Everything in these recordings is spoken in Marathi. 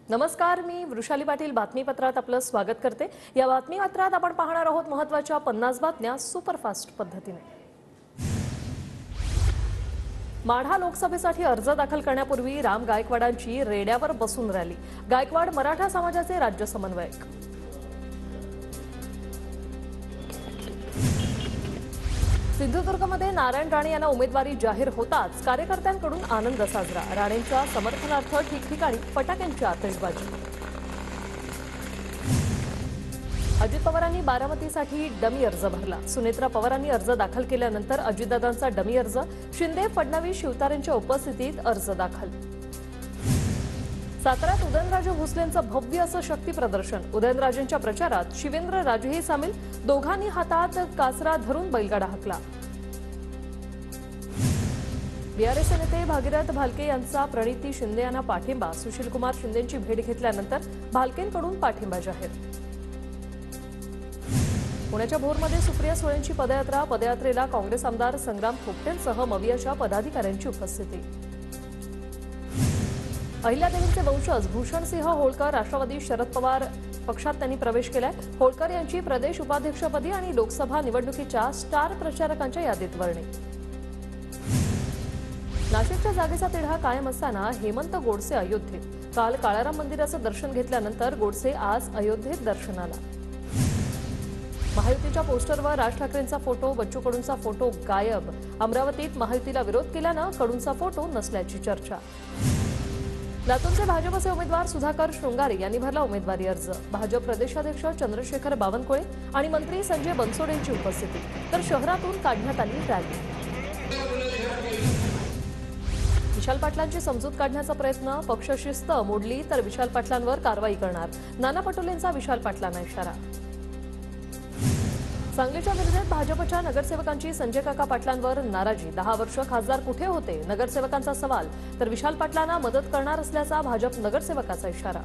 नमस्कार, मी वृषाली पाटील बातमीपत्रात आपलं स्वागत करते। या बातमीपत्रात आपण पाहणार आहोत महत्त्वाच्या 50 बातम्या सुपरफास्ट पद्धतीने। माढा लोकसभेसाठी अर्ज दाखल करण्यापूर्वी राम गायकवाडांची रेड्यावर बसून रॅली। गायकवाड मराठा समाजाचे राज्य समन्वयक। सिंधुदुर्गमध्ये नारायण राणे यांना उमेदवारी जाहीर होताच कार्यकर्त्यांकडून आनंद साजरा। राणेंच्या समर्थनार्थ ठिकठिकाणी फटाक्यांची आतिषबाजी। अजित पवारांनी बारामतीसाठी डमी अर्ज भरला। सुनेत्रा पवारांनी अर्ज दाखल केल्यानंतर अजितदादांचा डमी अर्ज। शिंदे फडणवीस शिवतारेंच्या उपस्थितीत अर्ज दाखल। साताऱ्यात उदयनराजे भोसलेंचं भव्य असं शक्ती प्रदर्शन। उदयनराजेंच्या प्रचारात शिवेंद्र राजेही सामील। दोघांनी हातात कासरा धरून बैलगाडा हाकला। बीआरएस नेते भागीरथ भालके यांचा प्रणिती शिंदे यांना पाठिंबा। सुशीलकुमार शिंदेंची भेट घेतल्यानंतर भालकेंकडून पाठिंबा जाहीर। पुण्याच्या भोरमध्ये सुप्रिया सुळेंची पदयात्रा। पदयात्रेला काँग्रेस आमदार संग्राम थोपटेंसह मवियाच्या पदाधिकाऱ्यांची उपस्थिती। अहिल्यादेवींचे वंशज भूषणसिंह होळकर राष्ट्रवादी शरद पवार पक्षात त्यांनी प्रवेश केलाय। होळकर यांची प्रदेश उपाध्यक्षपदी आणि लोकसभा निवडणुकीच्या स्टार प्रचारकांच्या यादीत वर्णी। नाशिकच्या जागेचा तिढा कायम असताना हेमंत गोडसे अयोध्येत। काल काळाराम मंदिराचं दर्शन घेतल्यानंतर गोडसे आज अयोध्येत दर्शनाला। महायुतीच्या पोस्टरवर राज ठाकरेंचा फोटो, बच्चू कडूंचा फोटो गायब। अमरावतीत महायुतीला विरोध केल्यानं कडूंचा फोटो नसल्याची चर्चा। लातूरचे भाजपचे उमेदवार सुधाकर शृंगारे यांनी भरला उमेदवारी अर्ज। भाजप प्रदेशाध्यक्ष चंद्रशेखर बावनकुळे आणि मंत्री संजय बनसोडेंची उपस्थिती। तर शहरातून काढण्यात आली रॅली। विशाल पाटलांची समजूत काढण्याचा प्रयत्न। पक्षशिस्त मोडली तर विशाल पाटलांवर कारवाई करणार। नाना पटोलेंचा विशाल पाटलांना इशारा। सांगलीच्या विरोधात भाजपच्या नगरसेवकांची संजय काका पाटलांवर नाराजी। 10 वर्ष खासदार कुठे होते, नगरसेवकांचा सवाल। तर विशाल पाटलांना मदत करणार असल्याचा भाजप नगरसेवकाचा इशारा।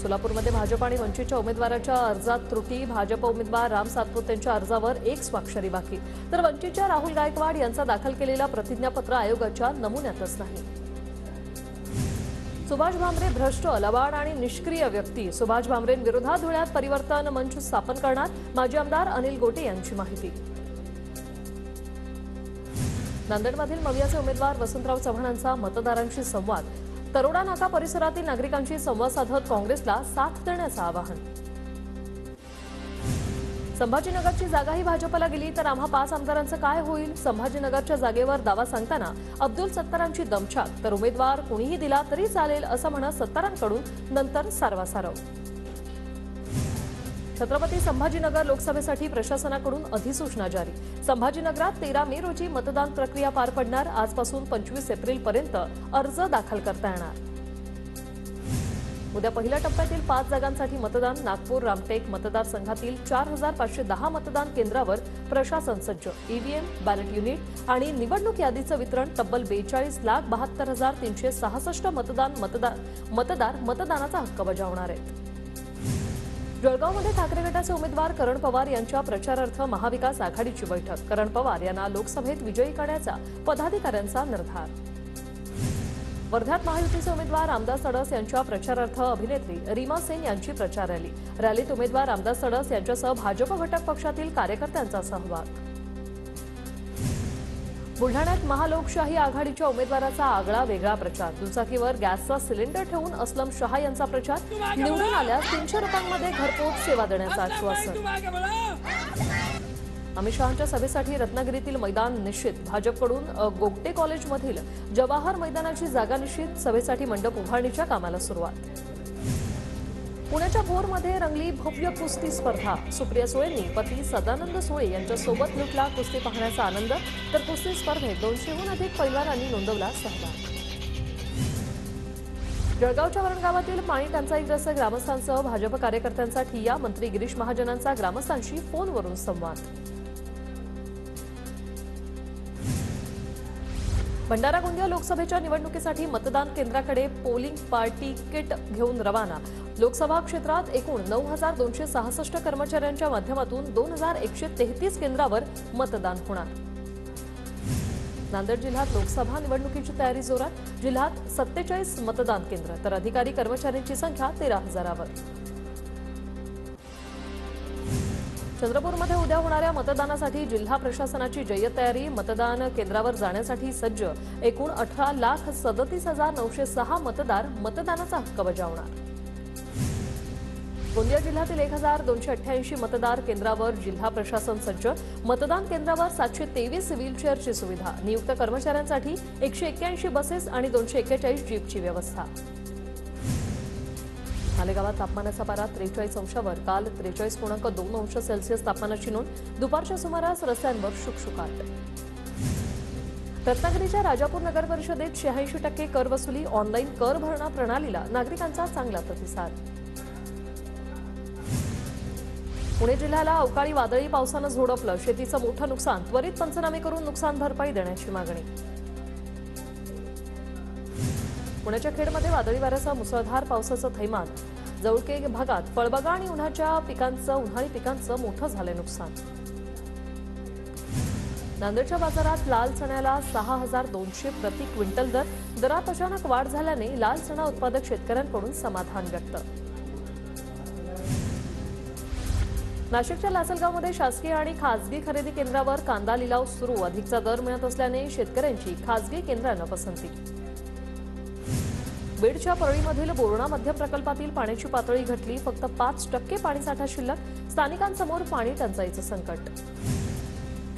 सोलापूरमध्ये भाजप आणि वंचितच्या उमेदवाराच्या अर्जात त्रुटी। भाजप उमेदवार राम सातपुते यांच्या अर्जावर एक स्वाक्षरी बाकी। तर वंचितच्या राहुल गायकवाड यांचा दाखल केलेला प्रतिज्ञापत्र आयोगाच्या नमुन्यातच नाही। सुभाष भामरे भ्रष्ट, लबाड आणि निष्क्रिय व्यक्ती। सुभाष भामरेंविरोधात धुळ्यात परिवर्तन मंच स्थापन करणार। माजी आमदार अनिल गोटे यांची माहिती। नांदेडमधील मवियाचे उमेदवार वसंतराव चव्हाणांचा मतदारांशी संवाद। तरोडा नाका परिसरातील नागरिकांशी संवाद साधत काँग्रेसला साथ देण्याचं आवाहन। संभाजीनगरची जागाही भाजपला गेली तर आम्हा 5 आमदारांचं काय होईल। संभाजीनगरच्या जागेवर दावा सांगताना अब्दुल सत्तारांची दमछाक। तर उमेदवार कुणीही दिला तरी चालेल असं म्हणत सत्तारांकडून नंतर सारवासारव। छत्रपती संभाजीनगर लोकसभेसाठी प्रशासनाकडून अधिसूचना जारी। संभाजीनगरात 13 मे रोजी मतदान प्रक्रिया पार पडणार। आजपासून 25 एप्रिलपर्यंत अर्ज दाखल करता येणार। उद्या पहिल्या टप्प्यातील 5 जागांसाठी मतदान। नागपूर रामटेक मतदारसंघातील 4510 मतदान केंद्रावर प्रशासन सज्ज। ईव्हीएम, बॅलेट युनिट आणि निवडणूक यादीचं वितरण। तब्बल 42,72,366 मतदार मतदानाचा हक्क बजावणार आहेत। जळगावमध्ये ठाकरे गटाचे उमेदवार करण पवार यांच्या प्रचारार्थ महाविकास आघाडीची बैठक। करण पवार यांना लोकसभेत विजयी करण्याचा पदाधिकाऱ्यांचा निर्धार। वर्ध्यात महायुतीचे उमेदवार रामदास तडस यांच्या प्रचारार्थ अभिनेत्री रीमा सेन यांची प्रचार रॅली। रॅलीत उमेदवार रामदास तडस यांच्यासह भाजप घटक पक्षातील कार्यकर्त्यांचा सहभाग। बुलढाण्यात महालोकशाही आघाडीच्या उमेदवाराचा आगळा वेगळा प्रचार। दुचाकीवर गॅसचा सिलेंडर ठेवून असलम शहा यांचा प्रचार। निवडून आल्यास 300 रुपयांमध्ये घरपोच सेवा देण्याचं आश्वासन। अमित शहांच्या सभेसाठी रत्नागिरीतील मैदान निश्चित। भाजपकडून गोगटे कॉलेजमधील जवाहर मैदानाची जागा निश्चित। सभेसाठी मंडप उभारणीच्या कामाला सुरुवात। पुण्याच्या भोरमध्ये रंगली भव्य कुस्ती स्पर्धा। सुप्रिया सुळेंनी पती सदानंद सुळे यांच्यासोबत लुटला कुस्ती पाहण्याचा आनंद। तर कुस्ती स्पर्धेत 200हून अधिक पैलवानांनी नोंदवला सहभाग। जळगावच्या वरणगावातील पाणी टंचाईग्रस्त ग्रामस्थांसह भाजप कार्यकर्त्यांचा ठिय्या। मंत्री गिरीश महाजनांचा ग्रामस्थांशी फोनवरून संवाद। भंडारा गोंदिया लोकसभेच्या निवडणुकीसाठी मतदान केंद्राकडे पोलिंग पार्टी किट घेऊन रवाना। लोकसभा क्षेत्रात एकूण 9,266 कर्मचाऱ्यांच्या माध्यमातून 2,133 केंद्रावर मतदान होणार। नांदेड जिल्ह्यात लोकसभा निवडणुकीची तयारी जोरात। जिल्ह्यात 47 मतदान केंद्र तर अधिकारी कर्मचाऱ्यांची संख्या 13,000वर। चंद्रपूरमध्ये उद्या होणाऱ्या मतदानासाठी जिल्हा प्रशासनाची जय्यत तयारी। मतदान केंद्रावर जाण्यासाठी सज्ज एकूण 18,37,906 मतदार मतदानाचा हक्क बजावणार। गोंदिया जिल्ह्यातील 1,288 मतदार केंद्रावर जिल्हा प्रशासन सज्ज। मतदान केंद्रावर 723 व्हीलचेअरची सुविधा। नियुक्त कर्मचाऱ्यांसाठी 181 बसेस आणि 241 जीपची व्यवस्था। मालेगावात तापमानाचा पारा 43 अंशावर। काल 43.2 अंश सेल्सिअस तापमानाची नोंद। दुपारच्या सुमारास रस्त्यांवर शुकशुकाट। रत्नागिरीच्या राजापूर नगर परिषदेत 86% कर वसुली। ऑनलाईन कर भरणा प्रणालीला नागरिकांचा चांगला प्रतिसाद। पुणे जिल्ह्याला अवकाळी वादळी पावसानं झोडपलं। शेतीचं मोठं नुकसान। त्वरित पंचनामे करून नुकसान भरपाई देण्याची मागणी। पुण्याच्या खेडमध्ये वादळी वाऱ्यासह मुसळधार पावसाचं थैमान। जवळके भागात फळबागा आणि उन्हाळी पिकांचं मोठं झालंय नुकसान। नांदेडच्या बाजारात लाल चण्याला 6,200 प्रति क्विंटल दर। दरात अचानक वाढ झाल्याने लाल चणा उत्पादक शेतकऱ्यांकडून समाधान व्यक्त। नाशिकच्या लासलगावमध्ये शासकीय आणि खासगी खरेदी केंद्रावर कांदा लिलाव सुरू। अधिकचा दर मिळत असल्याने शेतकऱ्यांची खासगी केंद्रांना पसंती। बीडच्या परळीमधील बोरणा मध्यम प्रकल्पातील पाण्याची पातळी घटली। फक्त 5% पाणीसाठा शिल्लक। स्थानिकांसमोर पाणी टंचाईचं संकट।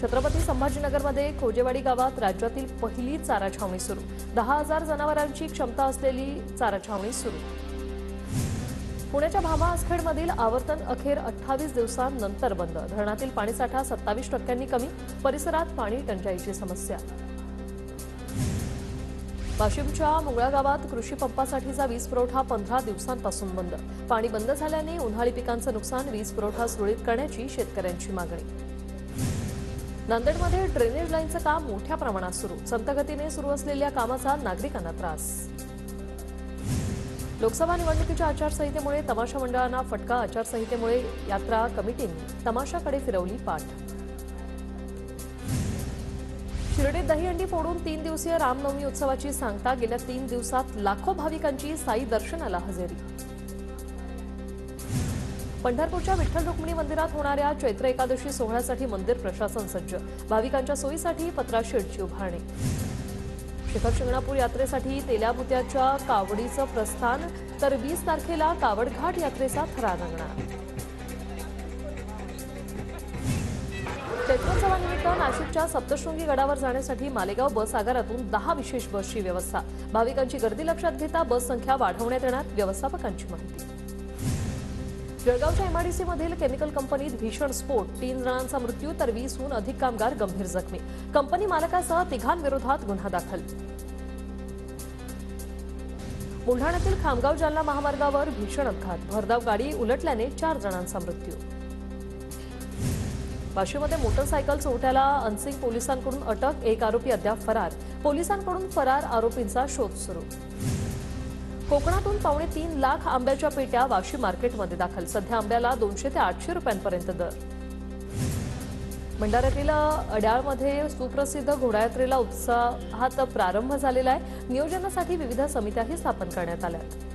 छत्रपती संभाजीनगरमध्ये खोजेवाडी गावात राज्यातील पहिली चारा छावणी सुरू। 10,000 जनावरांची क्षमता असलेली चारा छावणी सुरू। पुण्याच्या भामा आसखेडमधील आवर्तन अखेर 28 दिवसांनंतर बंद। धरणातील पाणीसाठा 27% कमी। परिसरात पाणी टंचाईची समस्या। वाशिमच्या मुंगळा गावात कृषी पंपासाठीचा वीज पुरवठा 15 दिवसांपासून बंद। पाणी बंद झाल्याने उन्हाळी पिकांचं नुकसान। वीज पुरवठा सुरळीत करण्याची शेतकऱ्यांची मागणी। नांदेडमध्ये ड्रेनेज लाईनचं काम मोठ्या प्रमाणात सुरू। संत गतीने सुरू असलेल्या कामाचा नागरिकांना त्रास। लोकसभा निवडणुकीच्या आचारसंहितेमुळे तमाशा मंडळांना फटका। आचारसंहितेमुळे यात्रा कमिटींनी तमाशाकडे फिरवली पाठ। शिर्डीत दहीहंडी फोडून 3 दिवसीय रामनवमी उत्सवाची सांगता। गेल्या 3 दिवसात लाखो भाविकांची साई दर्शनाला हजेरी। पंढरपूरच्या विठ्ठल रुक्मिणी मंदिरात होणाऱ्या चैत्र एकादशी सोहळ्यासाठी मंदिर प्रशासन सज्ज। भाविकांच्या सोयीसाठी पत्राशेडची उभारणी। शिखर शिंगणापूर यात्रेसाठी तेल्याभुत्याच्या कावडीचं प्रस्थान तर 20 तारखेला कावडघाट यात्रेचा थरार रंगणार। चैत्रोत्सवानिमित्त नाशिकच्या सप्तशृंगी गडावर जाण्यासाठी मालेगाव बस आगारातून 10 विशेष बसची व्यवस्था। भाविकांची गर्दी लक्षात घेता बस संख्या वाढवण्यात येणार। व्यवस्थापकांची माहिती। जळगावच्या एमआयडीसी मधील केमिकल कंपनीत भीषण स्फोट। 3 जणांचा मृत्यू तर 20हून अधिक कामगार गंभीर जखमी। कंपनी मालकासह 3घांविरोधात गुन्हा दाखल। बुलढाण्यातील खामगाव जालना महामार्गावर भीषण अपघात। भरधाव गाडी उलटल्याने 4 जणांचा मृत्यू। वाशीमध्ये मोटरसायकल चोरट्याला अनसिंग पोलिसांकडून अटक। 1 आरोपी अद्याप फरार। पोलिसांकडून फरार आरोपींचा शोध सुरू। कोकणातून 3.25 लाख आंब्याच्या पेट्या वाशी मार्केटमध्ये दाखल। सध्या आंब्याला 200 ते 800 रुपयांपर्यंत दर। भंडाऱ्यातील अड्याळमध्ये सुप्रसिद्ध घोडायात्रेला उत्साहात प्रारंभ झालेला आहे। नियोजनासाठी विविध समित्याही स्थापन करण्यात आल्या आहेत।